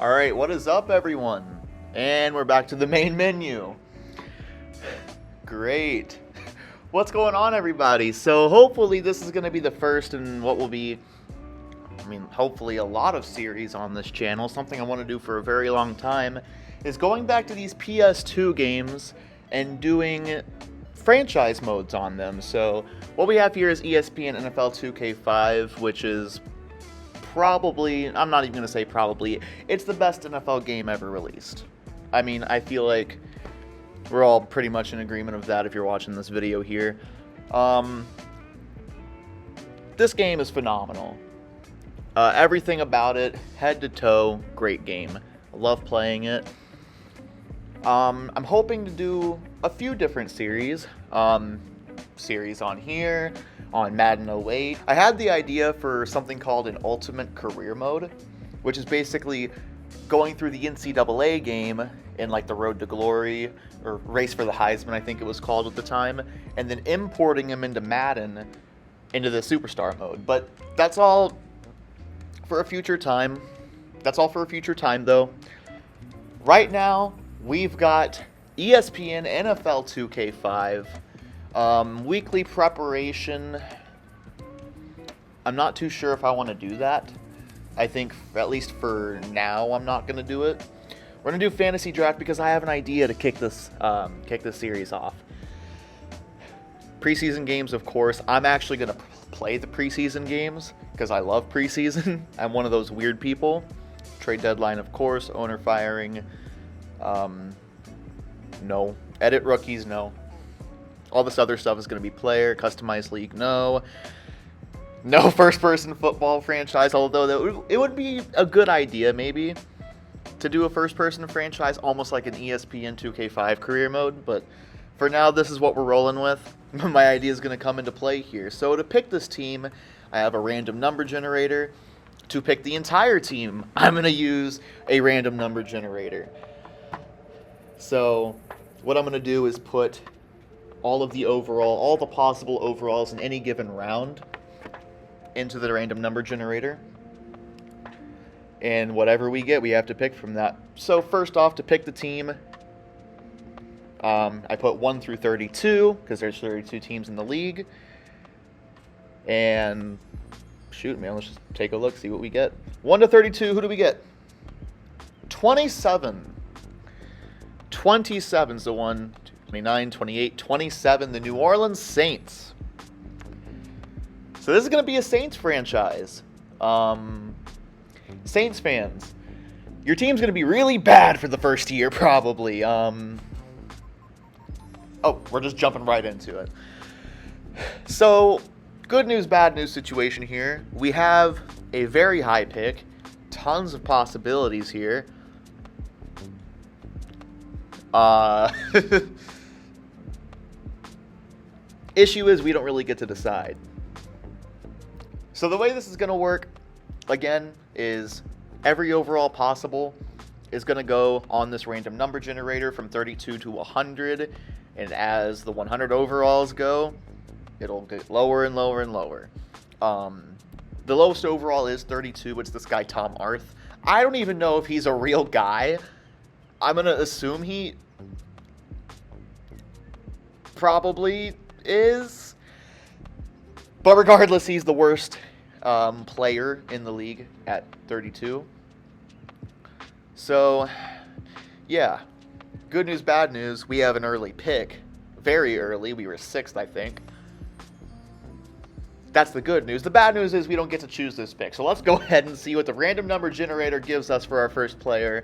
Alright, what is up everyone? And we're back to the main menu. Great. What's going on everybody? So hopefully this is going to be the first in what will be, hopefully a lot of series on this channel. Something I want to do for a very long time is going back to these PS2 games and doing franchise modes on them. So what we have here is ESPN NFL 2K5, which is probably, I'm not even going to say probably, it's the best NFL game ever released. I feel like we're all pretty much in agreement of that if you're watching this video here. This game is phenomenal. Everything about it, head to toe, great game. I love playing it. I'm hoping to do a few different series. Series on here, on Madden 08. I had the idea for something called an Ultimate Career Mode, which is basically going through the NCAA game in like the Road to Glory, or Race for the Heisman I think it was called at the time, and then importing them into Madden, into the Superstar mode. But that's all for a future time. That's all for a future time though. Right now, we've got ESPN NFL 2K5. Weekly preparation. I'm not too sure if I want to do that. I think, at least for now, I'm not going to do it. We're going to do fantasy draft because I have an idea to kick this series off. Preseason games, of course. I'm actually going to play the preseason games because I love preseason. I'm one of those weird people. Trade deadline, of course. Owner firing. No. Edit rookies, no. All this other stuff is going to be player, customized league, no. No first-person football franchise, although it would be a good idea, maybe, to do a first-person franchise, almost like an ESPN 2K5 career mode, but for now, this is what we're rolling with. My idea is going to come into play here. So to pick this team, I have a random number generator. To pick the entire team, I'm going to use a random number generator. So what I'm going to do is put all the possible overalls in any given round into the random number generator. And whatever we get, we have to pick from that. So first off, to pick the team, I put 1 through 32, because there's 32 teams in the league. And shoot, man, let's just take a look, see what we get. 1 to 32, who do we get? 27. 27's the one. 29, 28, 27, the New Orleans Saints. So this is going to be a Saints franchise. Saints fans, your team's going to be really bad for the first year, probably. Oh, we're just jumping right into it. So, good news, bad news situation here. We have a very high pick, tons of possibilities here. Issue is we don't really get to decide. So the way this is going to work, again, is every overall possible is going to go on this random number generator from 32 to 100. And as the 100 overalls go, it'll get lower and lower and lower. The lowest overall is 32. It's this guy, Tom Arth. I don't even know if he's a real guy. I'm going to assume he probably is, but regardless, he's the worst player in the league at 32. So yeah, good news, bad news, we have an early pick, very early. We were 6th, I think. That's the good news. The bad news is we don't get to choose this pick. So let's go ahead and see what the random number generator gives us for our first player.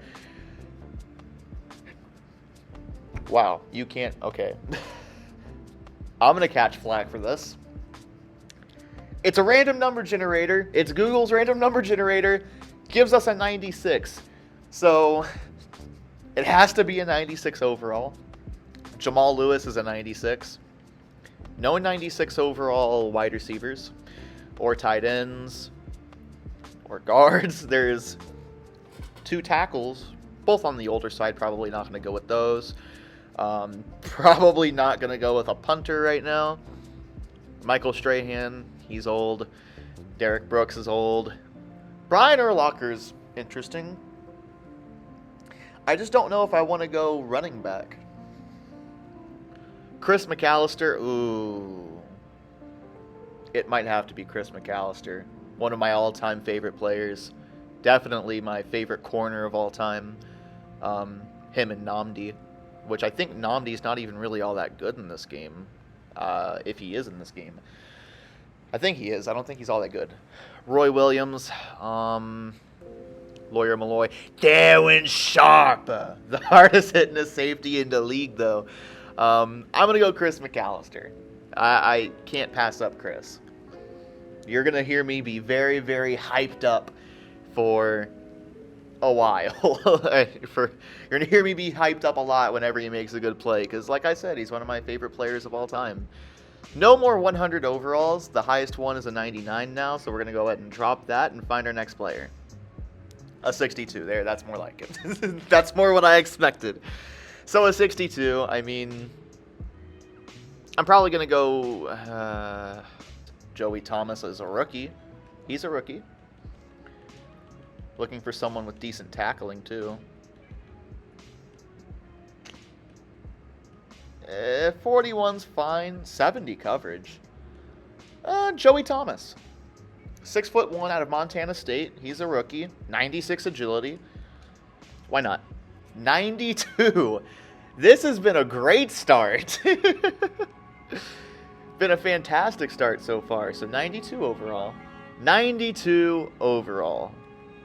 Wow, you can't, okay. I'm going to catch flack for this. It's a random number generator. It's Google's random number generator. Gives us a 96. So, it has to be a 96 overall. Jamal Lewis is a 96. No 96 overall wide receivers. Or tight ends. Or guards. There's 2 tackles. Both on the older side. Probably not going to go with those. Probably not going to go with a punter right now. Michael Strahan, he's old. Derek Brooks is old. Brian Urlacher's interesting. I just don't know if I want to go running back. Chris McAllister, ooh. It might have to be Chris McAllister. One of my all-time favorite players. Definitely my favorite corner of all time. Him and Namdi. Which I think Namdi's not even really all that good in this game. If he is in this game. I think he is. I don't think he's all that good. Roy Williams. Lawyer Malloy. Darwin Sharp. The hardest hitting a safety in the league, though. I'm going to go Chris McAllister. I can't pass up Chris. You're going to hear me be very, very hyped up for a while. You're going to hear me be hyped up a lot whenever he makes a good play. Because, like I said, he's one of my favorite players of all time. No more 100 overalls. The highest one is a 99 now. So we're going to go ahead and drop that and find our next player. A 62. There, that's more like it. That's more what I expected. So a 62, I mean, I'm probably going to go Joey Thomas as a rookie. He's a rookie. Looking for someone with decent tackling, too. 41's fine. 70 coverage. Joey Thomas. 6'1" out of Montana State. He's a rookie. 96 agility. Why not? 92. This has been a great start. Been a fantastic start so far. So 92 overall. 92 overall.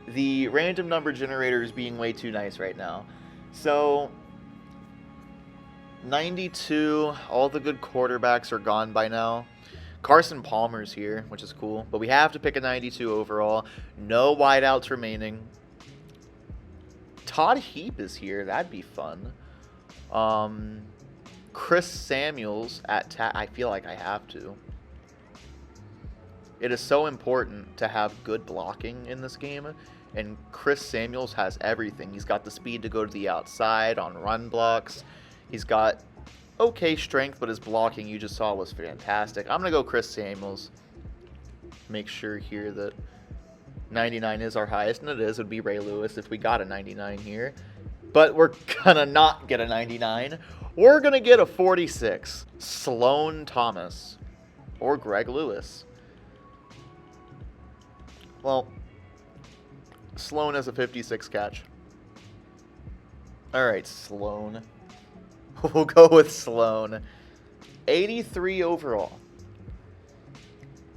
The random number generator is being way too nice right now. So 92. All the good quarterbacks are gone by now. Carson Palmer's here, which is cool. But we have to pick a 92 overall. No wideouts remaining. Todd Heap is here. That'd be fun. Chris Samuels at I feel like I have to. It is so important to have good blocking in this game. And Chris Samuels has everything. He's got the speed to go to the outside on run blocks. He's got okay strength, but his blocking you just saw was fantastic. I'm going to go Chris Samuels. Make sure here that 99 is our highest, and it is. It would be Ray Lewis if we got a 99 here. But we're going to not get a 99. We're going to get a 46. Sloan Thomas or Greg Lewis. Well, Sloan has a 56 catch. All right, Sloan. We'll go with Sloan. 83 overall.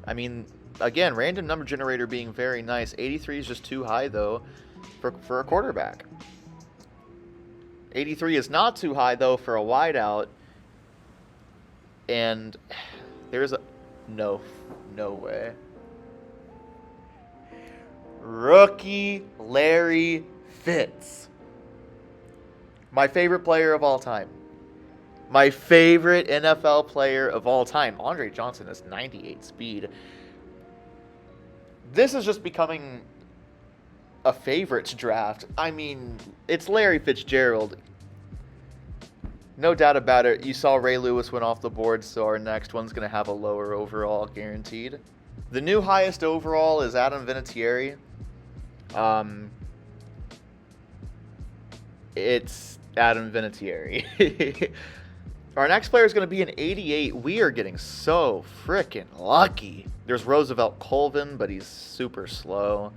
I mean, again, random number generator being very nice. 83 is just too high, though, for a quarterback. 83 is not too high, though, for a wideout. And there's a... No way. Rookie Larry Fitz. My favorite player of all time. My favorite NFL player of all time. Andre Johnson has 98 speed. This is just becoming a favorites draft. I mean, it's Larry Fitzgerald. No doubt about it. You saw Ray Lewis went off the board, so our next one's going to have a lower overall guaranteed. The new highest overall is Adam Vinatieri. It's Adam Vinatieri. Our next player is going to be an 88. We are getting so freaking lucky. There's Roosevelt Colvin, but he's super slow.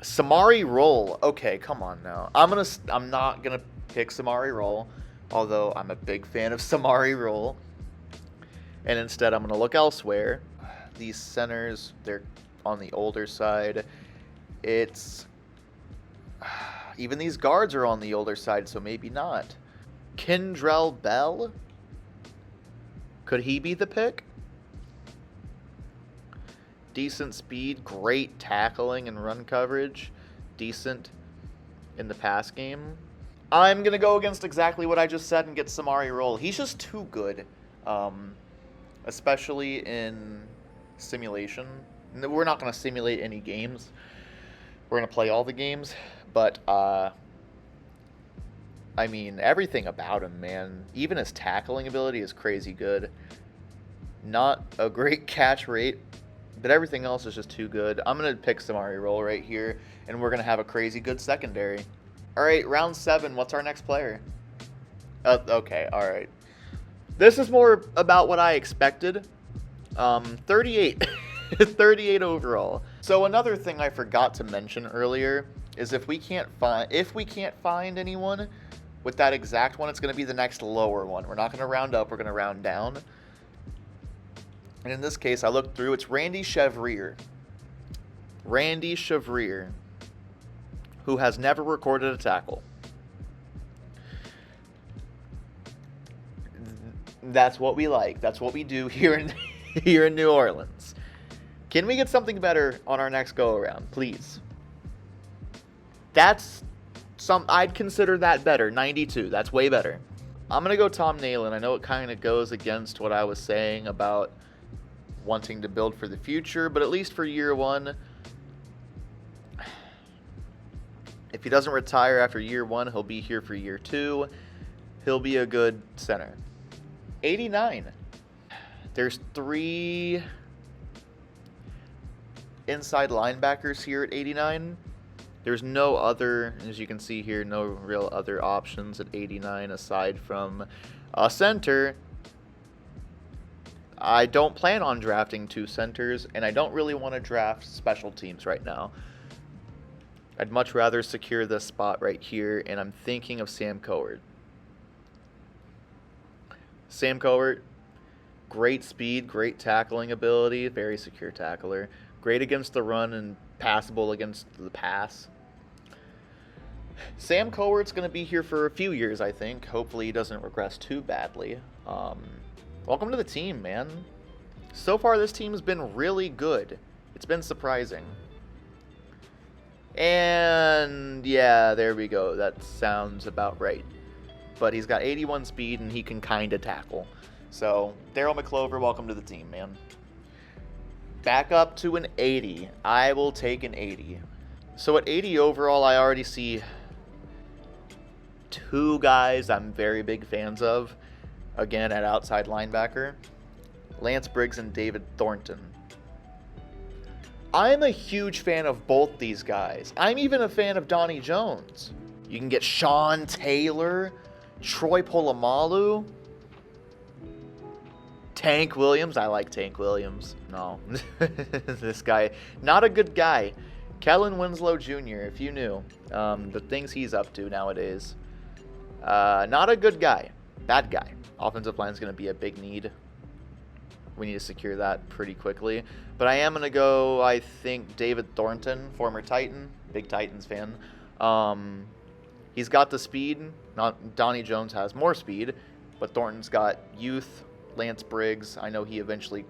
Samari Roll. Okay, come on now. I'm not gonna pick Samari Roll, although I'm a big fan of Samari Roll. And instead, I'm gonna look elsewhere. These centers, they're on the older side. It's even these guards are on the older side, so maybe not. Kendrell Bell. Could he be the pick? Decent speed, great tackling and run coverage, decent in the pass game. I'm going to go against exactly what I just said and get Samari Roll. He's just too good, especially in simulation. We're not going to simulate any games. We're going to play all the games, but I mean, everything about him, man. Even his tackling ability is crazy good. Not a great catch rate, but everything else is just too good. I'm going to pick Samari Roll right here, and we're going to have a crazy good secondary. All right, round 7. What's our next player? Okay, all right. This is more about what I expected. 38. 38 overall. So another thing I forgot to mention earlier is if we can't find anyone with that exact one, it's going to be the next lower one. We're not going to round up, we're going to round down. And in this case, I looked through, it's Randy Chevrier. Randy Chevrier, who has never recorded a tackle. That's what we like. That's what we do here in New Orleans. Can we get something better on our next go-around, please? I'd consider that better. 92. That's way better. I'm going to go Tom Nalen. I know it kind of goes against what I was saying about wanting to build for the future, but at least for year 1, if he doesn't retire after year 1, he'll be here for year 2. He'll be a good center. 89. There's 3 inside linebackers here at 89. There's no other, as you can see here, no real other options at 89 aside from a center. I don't plan on drafting 2 centers, and I don't really want to draft special teams right now. I'd much rather secure this spot right here, and I'm thinking of Sam Cowart. Sam Cowart, great speed, great tackling ability, very secure tackler. Great against the run and passable against the pass. Sam Cowart's going to be here for a few years, I think. Hopefully he doesn't regress too badly. Welcome to the team, man. So far, this team's been really good. It's been surprising. And yeah, there we go. That sounds about right. But he's got 81 speed, and he can kind of tackle. So, Daryl McClover, welcome to the team, man. Back up to an 80. I will take an 80. So at 80 overall, I already see 2 guys I'm very big fans of. Again, at outside linebacker. Lance Briggs and David Thornton. I'm a huge fan of both these guys. I'm even a fan of Donnie Jones. You can get Sean Taylor, Troy Polamalu, Tank Williams. I like Tank Williams. No. This guy, not a good guy. Kellen Winslow Jr., if you knew. The things he's up to nowadays. Not a good guy. Bad guy. Offensive line is going to be a big need. We need to secure that pretty quickly. But I am going to go, I think, David Thornton, former Titan. Big Titans fan. He's got the speed. Donnie Jones has more speed. But Thornton's got youth. Lance Briggs, I know he eventually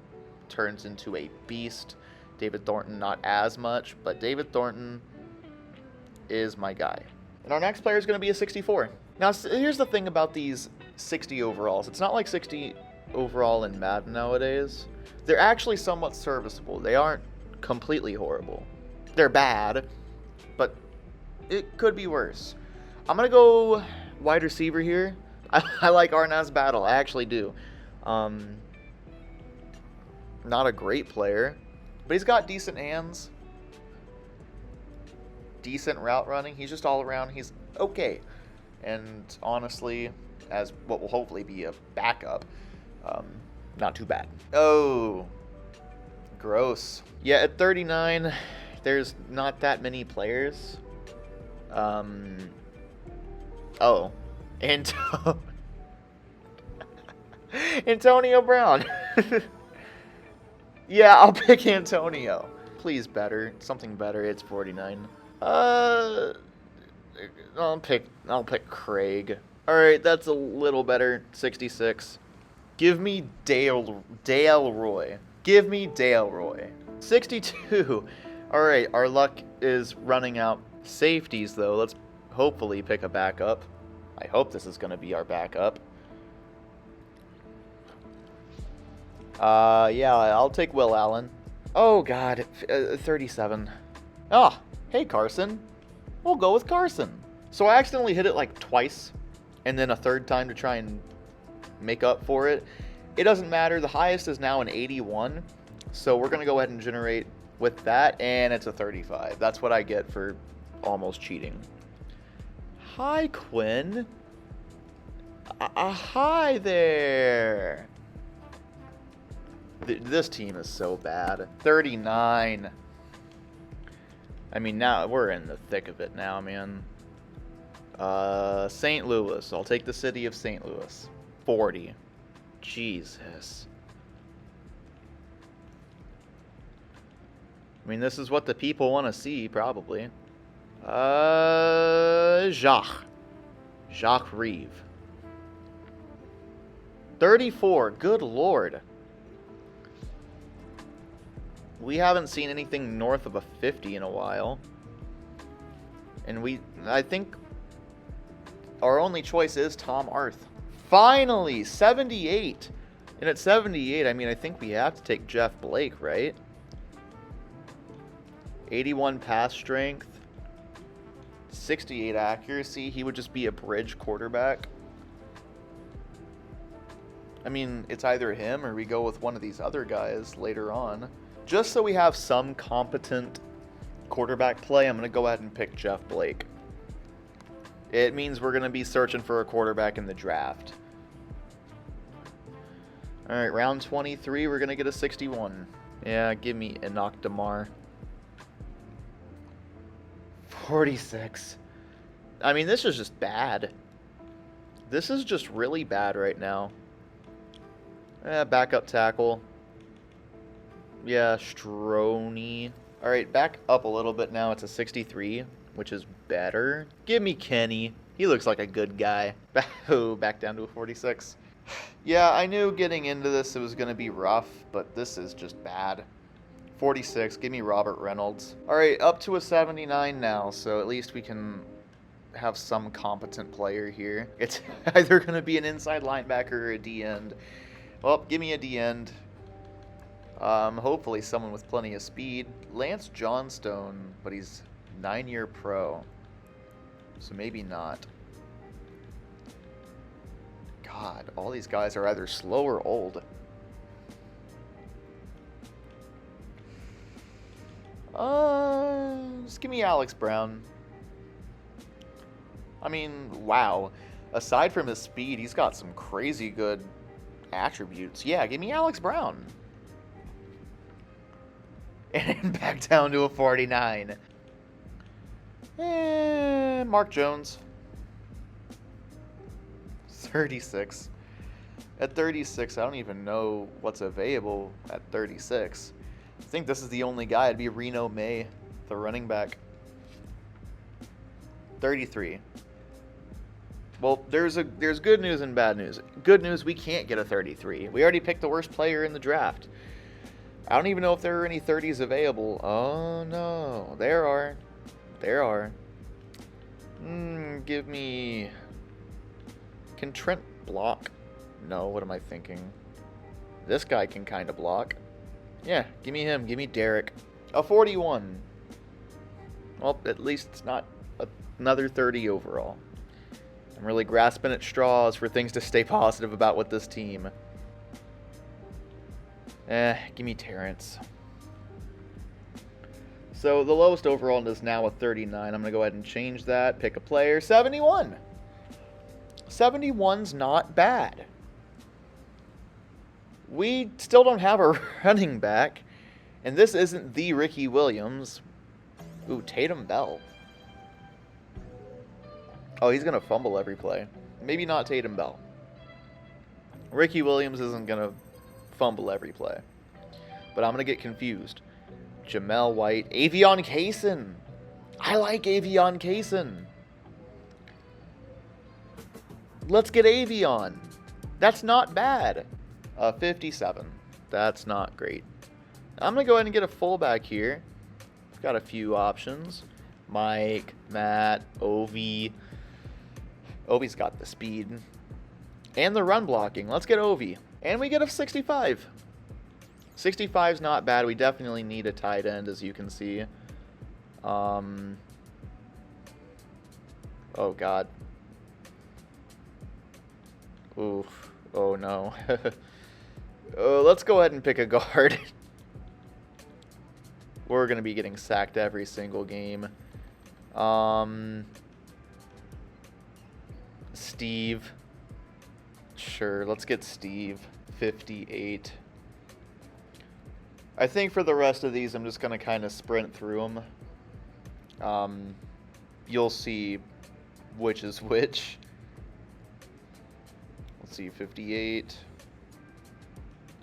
turns into a beast. David Thornton, not as much, but David Thornton is my guy. And our next player is going to be a 64. Now, here's the thing about these 60 overalls. It's not like 60 overall in Madden nowadays. They're actually somewhat serviceable. They aren't completely horrible. They're bad, but it could be worse. I'm going to go wide receiver here. I like Arnaz Battle. I actually do. Not a great player, but he's got decent hands, decent route running. He's just all around. He's okay. And honestly, as what will hopefully be a backup, not too bad. Oh, gross. Yeah, at 39, there's not that many players. Oh, and Antonio Brown. Yeah, I'll pick Antonio. Please better. Something better. It's 49. I'll pick Craig. Alright, that's a little better. 66. Give me Dale Roy. Give me Dale Roy. 62. Alright, our luck is running out. Safeties, though. Let's hopefully pick a backup. I hope this is going to be our backup. Yeah, I'll take Will Allen. Oh, God. 37. Ah, hey, Carson. We'll go with Carson. So I accidentally hit it like twice, and then a third time to try and make up for it. It doesn't matter. The highest is now an 81. So we're going to go ahead and generate with that, and it's a 35. That's what I get for almost cheating. Hi, Quinn. Hi there. This team is so bad. 39. I mean, now we're in the thick of it now, man. St. Louis. I'll take the city of St. Louis. 40. Jesus. I mean, this is what the people want to see, probably. Jacques Reeve. 34. Good lord. We haven't seen anything north of a 50 in a while. And I think our only choice is Tom Arth. Finally, 78. And at 78, I mean, I think we have to take Jeff Blake, right? 81 pass strength. 68 accuracy. He would just be a bridge quarterback. I mean, it's either him or we go with one of these other guys later on. Just so we have some competent quarterback play, I'm going to go ahead and pick Jeff Blake. It means we're going to be searching for a quarterback in the draft. All right, round 23, we're going to get a 61. Yeah, give me Enoch DeMar. 46. I mean, this is just bad. This is just really bad right now. Backup tackle. Yeah, Stroney. All right, back up a little bit now. It's a 63, which is better. Give me Kenny. He looks like a good guy. Oh, back down to a 46. Yeah, I knew getting into this it was going to be rough, but this is just bad. 46, give me Robert Reynolds. All right, up to a 79 now, so at least we can have some competent player here. It's either going to be an inside linebacker or a D-end. Well, give me a D-end. Hopefully someone with plenty of speed. Lance Johnstone, but he's 9-year pro. So maybe not. God, all these guys are either slow or old. Just give me Alex Brown. I mean, wow. Aside from his speed, he's got some crazy good attributes. Yeah, give me Alex Brown. And back down to a 49. Mark Jones. 36. At 36, I don't even know what's available at 36. I think this is the only guy. It'd be Reno May, the running back. 33. Well, there's good news and bad news. Good news, we can't get a 33. We already picked the worst player in the draft. I don't even know if there are any 30s available. Oh, no. There are. There are. Give me... Can Trent block? No, what am I thinking? This guy can kind of block. Yeah, give me him. Give me Derek. A 41. Well, at least it's not another 30 overall. I'm really grasping at straws for things to stay positive about with this team. Give me Terrence. So the lowest overall is now a 39. I'm going to go ahead and change that. Pick a player. 71. 71's not bad. We still don't have a running back. And this isn't the Ricky Williams. Ooh, Tatum Bell. Oh, he's going to fumble every play. Maybe not Tatum Bell. Ricky Williams isn't going to fumble every play. But I'm going to get confused. Jamel White. Avion Kaysen. I like Avion Kaysen. Let's get Avion. That's not bad. 57. That's not great. I'm going to go ahead and get a fullback here. We've got a few options. Mike, Matt, Ovi. Ovi's got the speed. And the run blocking. Let's get Ovi. And we get a 65. 65's not bad. We definitely need a tight end, as you can see. Oh, God. Oof. Oh, no. Let's go ahead and pick a guard. We're going to be getting sacked every single game. Steve. Sure, let's get Steve. 58. I think for the rest of these, I'm just going to kind of sprint through them. You'll see which is which. Let's see, 58.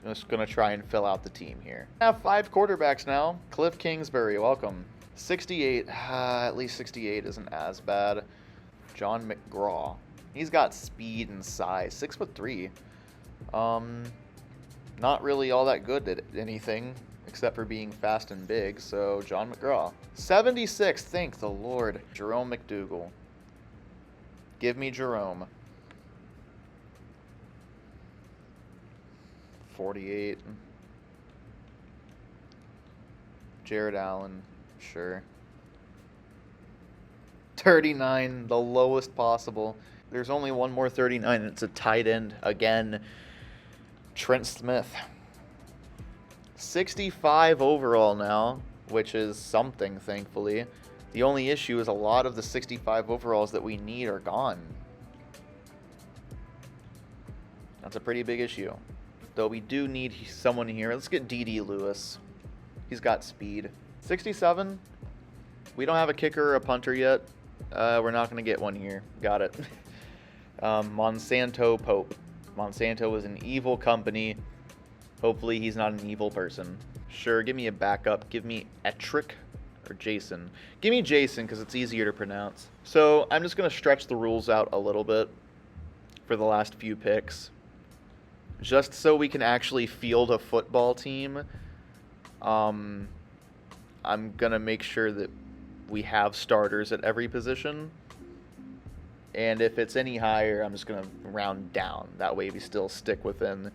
I'm just going to try and fill out the team here. I have 5 quarterbacks now. Cliff Kingsbury, welcome. 68. At least 68 isn't as bad. John McGraw. He's got speed and size. 6'3". Not really all that good at anything except for being fast and big. So John McGraw. 76. Thank the Lord. Jerome McDougal. Give me Jerome. 48. Jared Allen. Sure. 39. The lowest possible. There's only one more 39, and it's a tight end again. Trent Smith. 65 overall now, which is something, thankfully. The only issue is a lot of the 65 overalls that we need are gone. That's a pretty big issue. Though we do need someone here. Let's get D.D. Lewis. He's got speed. 67. We don't have a kicker or a punter yet. We're not going to get one here. Got it. Monsanto Pope. Monsanto is an evil company. Hopefully he's not an evil person. Sure, give me a backup. Give me Etrick or Jason. Give me Jason because it's easier to pronounce. So I'm just going to stretch the rules out a little bit for the last few picks. Just so we can actually field a football team. I'm going to make sure that we have starters at every position. And if it's any higher, I'm just going to round down. That way we still stick within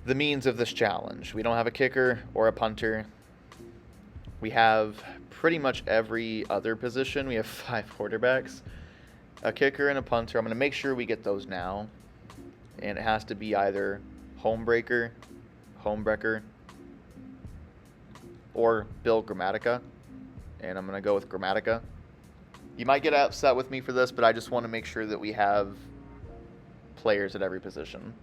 the means of this challenge. We don't have a kicker or a punter. We have pretty much every other position. We have 5 quarterbacks, a kicker, and a punter. I'm going to make sure we get those now. And it has to be either homebreaker, or Bill Grammatica. And I'm going to go with Grammatica. You might get upset with me for this, but I just want to make sure that we have players at every position.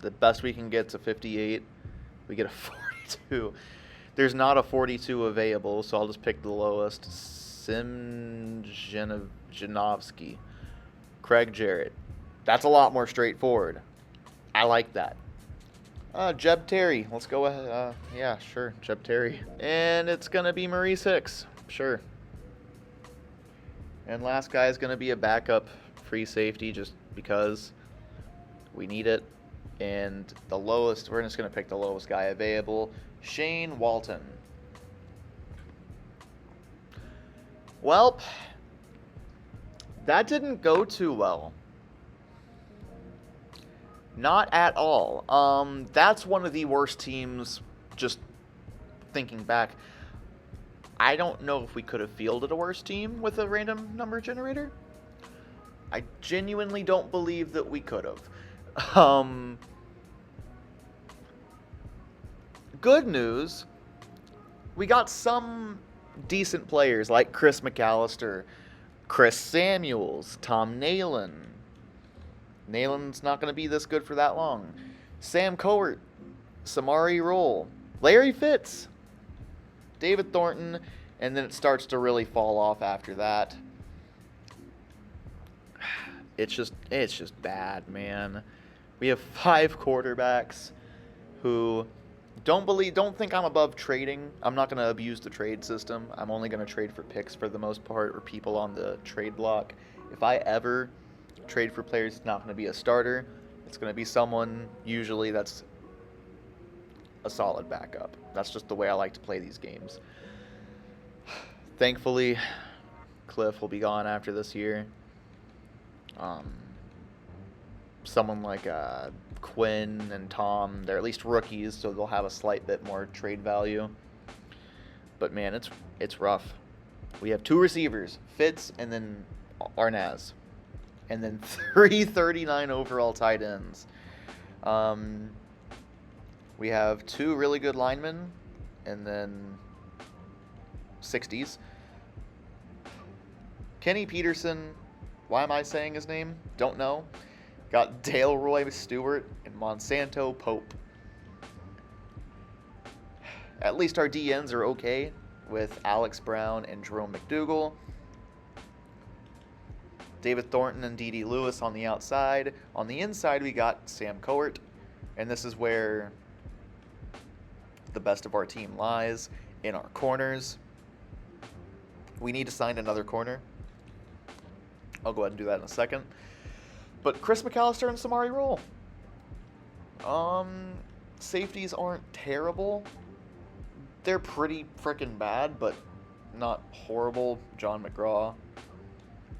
The best we can get to 58. We get a 42. There's not a 42 available, so I'll just pick the lowest. Janovsky. Craig Jarrett. That's a lot more straightforward. I like that. Jeb Terry. Let's go ahead. Yeah, sure. Jeb Terry. And it's going to be Maurice Hicks. Sure. And last guy is going to be a backup free safety just because we need it. And the lowest, we're just going to pick the lowest guy available. Shane Walton. Well, that didn't go too well. Not at all. That's one of the worst teams, just thinking back. I don't know if we could have fielded a worse team with a random number generator. I genuinely don't believe that we could have. Good news, we got some decent players like Chris McAllister, Chris Samuels, Tom Nalen. Nalen's not going to be this good for that long. Sam Cowart, Samari Roll, Larry Fitz, David Thornton, and then it starts to really fall off after that. It's just bad, man. We have 5 quarterbacks who don't think I'm above trading. I'm not going to abuse the trade system. I'm only going to trade for picks for the most part, or people on the trade block. If I ever trade for players, it's not going to be a starter. It's going to be someone usually that's a solid backup. That's just the way I like to play these games. Thankfully, Cliff will be gone after this year. Someone like Quinn and Tom, they're at least rookies, so they'll have a slight bit more trade value. But man, it's rough. We have 2 receivers, Fitz and then Arnaz. And then 339 overall tight ends. We have 2 really good linemen, and then 60s. Kenny Peterson, why am I saying his name? Don't know. Got Dale Stewart and Monsanto Pope. At least our DNs are okay with Alex Brown and Jerome McDougal. David Thornton and D.D. Lewis on the outside. On the inside, we got Sam Coert. And this is where the best of our team lies, in our corners. We need to sign another corner. I'll go ahead and do that in a second. But Chris McAllister and Samari Roll. Safeties aren't terrible. They're pretty freaking bad, but not horrible. John McGraw.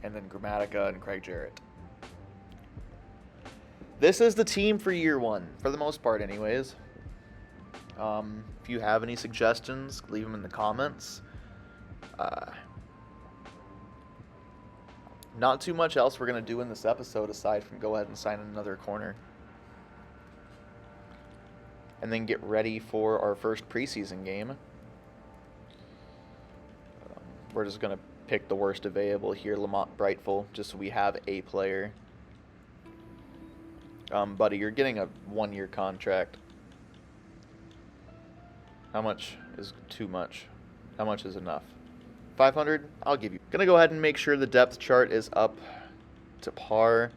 And then Grammatica and Craig Jarrett. This is the team for year one, for the most part anyways. If you have any suggestions, leave them in the comments. Not too much else we're going to do in this episode aside from go ahead and sign another corner. And then get ready for our first preseason game. We're just going to pick the worst available here, Lamont Brightful, just so we have a player. Buddy, you're getting a 1-year contract. How much is too much? How much is enough? 500? I'll give you. Gonna go ahead and make sure the depth chart is up to par.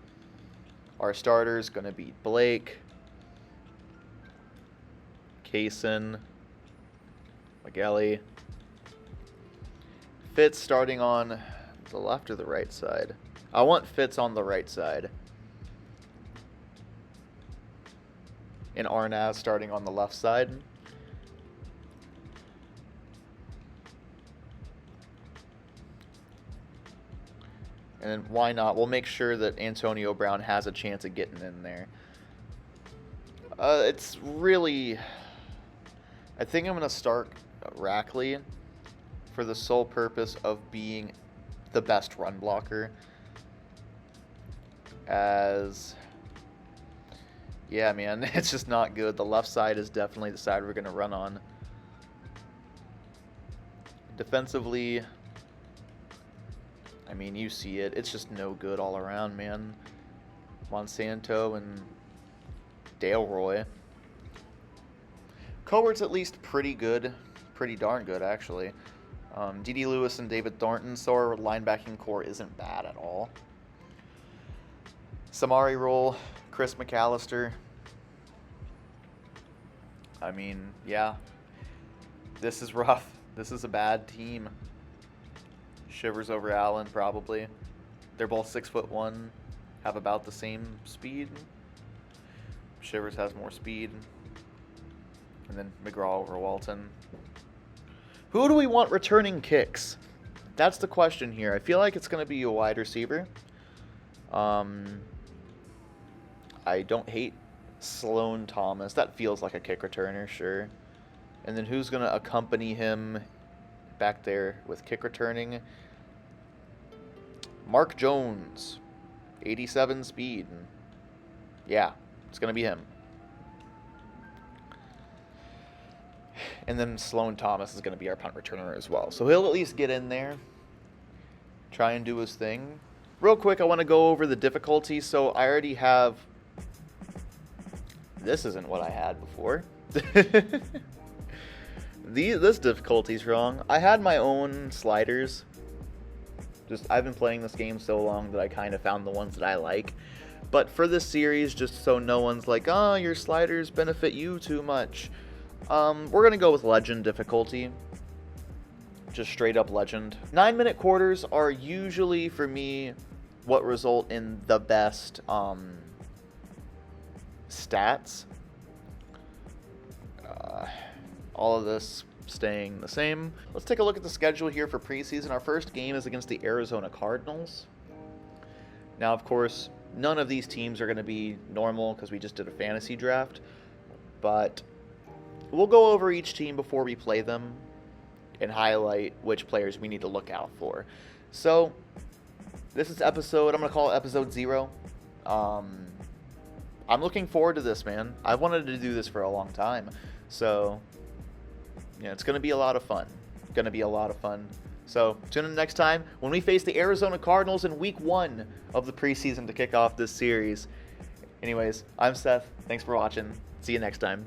Our starters gonna be Blake, Kaysen, McGelly. Fitz starting on the left or the right side? I want Fitz on the right side. And Arnaz starting on the left side. And then why not? We'll make sure that Antonio Brown has a chance of getting in there. It's really... I think I'm going to start Rackley for the sole purpose of being the best run blocker. As... yeah, man, it's just not good. The left side is definitely the side we're going to run on. Defensively... I mean, you see it. It's just no good all around, man. Monsanto and Dale Roy. Coert's at least pretty good. Pretty darn good, actually. D.D. Lewis and David Thornton, so our linebacking core isn't bad at all. Samari Roll, Chris McAllister. I mean, yeah. This is rough. This is a bad team. Shivers over Allen, probably. They're both 6'1", have about the same speed. Shivers has more speed. And then McGraw over Walton. Who do we want returning kicks? That's the question here. I feel like it's going to be a wide receiver. I don't hate Sloan Thomas. That feels like a kick returner, sure. And then who's going to accompany him back there with kick returning? Mark Jones, 87 speed. Yeah, it's going to be him. And then Sloan Thomas is going to be our punt returner as well. So he'll at least get in there, try and do his thing. Real quick, I want to go over the difficulty. So I already have... This isn't what I had before. This difficulty's wrong. I had my own sliders. I've been playing this game so long that I kind of found the ones that I like. But for this series, just so no one's like, oh, your sliders benefit you too much, we're going to go with Legend difficulty. Just straight up Legend. 9-minute quarters are usually, for me, what result in the best stats. All of this staying the same. Let's take a look at the schedule here for preseason. Our first game is against the Arizona Cardinals. Now, of course, none of these teams are going to be normal because we just did a fantasy draft, but we'll go over each team before we play them and highlight which players we need to look out for. So, this is I'm going to call it episode 0. I'm looking forward to this, man. I've wanted to do this for a long time. So, Yeah, it's going to be a lot of fun. Going to be a lot of fun. So tune in next time when we face the Arizona Cardinals in Week 1 of the preseason to kick off this series. Anyways, I'm Seth. Thanks for watching. See you next time.